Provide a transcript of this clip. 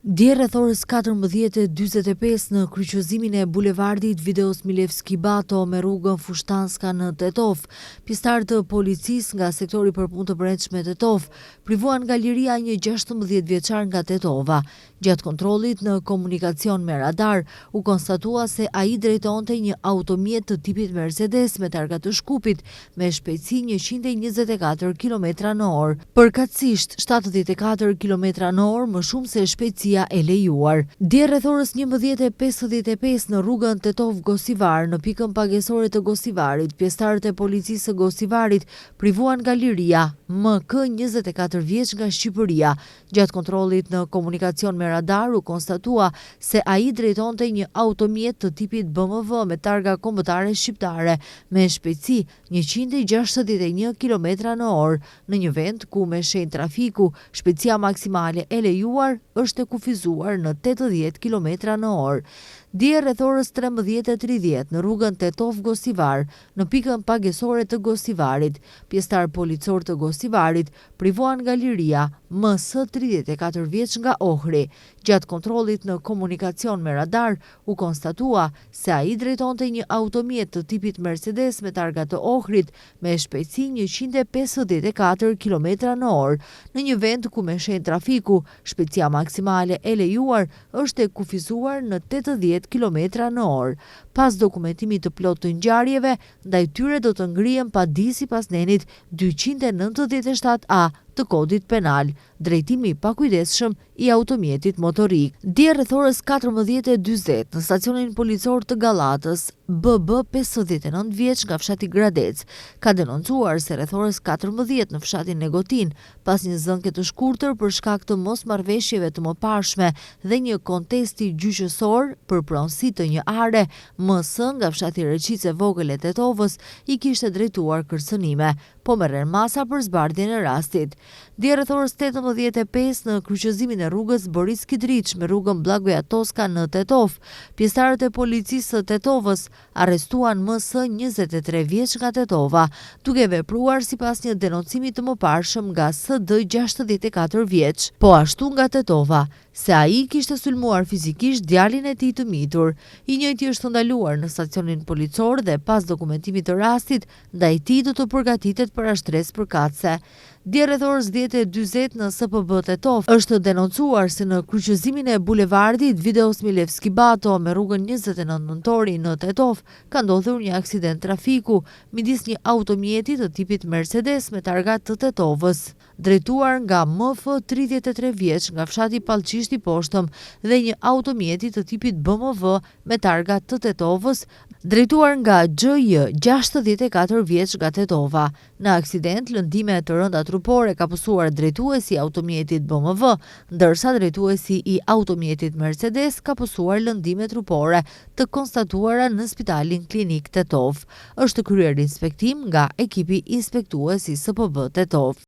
Dje rreth orës 14:45 në kryqëzimin e bulevardit Videos Milevski Bato me rrugën Fushtanska në Tetov, pjesëtarë të policisë nga sektori për punë të brendshme Tetov privuan nga liria një 16 vjeçar nga Tetova. Gjatë kontrollit në komunikacion me radar, u konstatua se ai drejtonte një automjet të tipit Mercedes me targa të Shkupit me shpejtësi 124 km/h. Përkatësisht 74 km/h më shumë se shpejtësia e lejuar. Dje rreth orës 11:55 në rrugën Tetov-Gosivar, në pikën pagesore të Gosivarit, pjesëtarët e policisë së Gosivarit privuan nga liria MK 24 vjeç nga Shqipëria. Gjatë kontrollit në komunikacion me radar u konstatua se ai drejtonte një automjet të tipit BMW me targa kombëtare shqiptare me shpejtësi 161 km/h në një vend ku me shenjë trafiku shpejtësia maksimale e lejuar është e kufizuar në 80 km/h. Dje rreth orës 13:30 në rrugën Tetov-Gosivar, në pikën pagesore të Gosivarit, pjesëtar policor të Gosivarit privuan nga liria MS 34 vjeç nga Ohri. Gjatë kontrollit në komunikacion me radar, u konstatua se ai drejtonte një automjet të tipit Mercedes me targa të Ohrit me shpejtësi 154 km/h në një vend ku me shenjë trafiku shpejtësia maksimale e lejuar është e kufizuar në 80 km/h. Pas dokumentimit të plot të ngjarjeve, ndaj tyre do të ngrihen padisi pas nenit 297A të kodit penal, drejtimi i pakujdesshëm i automjetit motorik. Dje rreth orës 14:40 në stacionin policor të Gallatës, BB 59 vjeç nga fshati Gradec ka denoncuar se rreth orës 14 në fshatin Negotin, pas një zënke të shkurtër për shkak të mosmarrëveshjeve të mëparshme dhe një kontesti gjyqësor për pronësi të një are, MS nga fshati Reqice Vogël e Tetovës i kishte drejtuar kërcënime, po merren masa për zbardhjen e rastit. Dje rreth orës 18:05 në kryqëzimin e rrugës Boris Kidriç me rrugën Blagoja Toska në Tetov, pjesëtarët e policisë së Tetovës arrestuan MS 23 vjeç nga Tetova, duke vepruar sipas një denoncimi të mëparshëm nga SD 64 vjeç, po ashtu nga Tetova, se ai kishte sulmuar fizikisht djalin e tij të mitur. I njëjti është ndaluar në stacionin policor dhe pas dokumentimit të rastit, ndaj tij do të përgatitet për ashtresë përkatëse. Dje rreth orës 10:40 në SPB Tetov është denoncuar se në kryqëzimin e bulevardit Videos Milevski Bato me rrugën 29 nëntori në Tetov ka ndodhur një aksident trafiku midis një automjeti të tipit Mercedes me targa të Tetovës, drejtuar nga MF 33 vjeç nga fshati Pallçisht i Poshtëm dhe një automjeti të tipit BMW me targa të Tetovës, drejtuar nga XJ 64 vjeç nga Tetova. Në aksident, lëndime të rënda trupore ka pësuar drejtuesi i automjetit BMW, ndërsa drejtuesi i automjetit Mercedes ka pësuar lëndime trupore të konstatuara në Spitalin Klinik Tetov. Është kryer inspektim nga ekipi inspektues i SPB Tetov.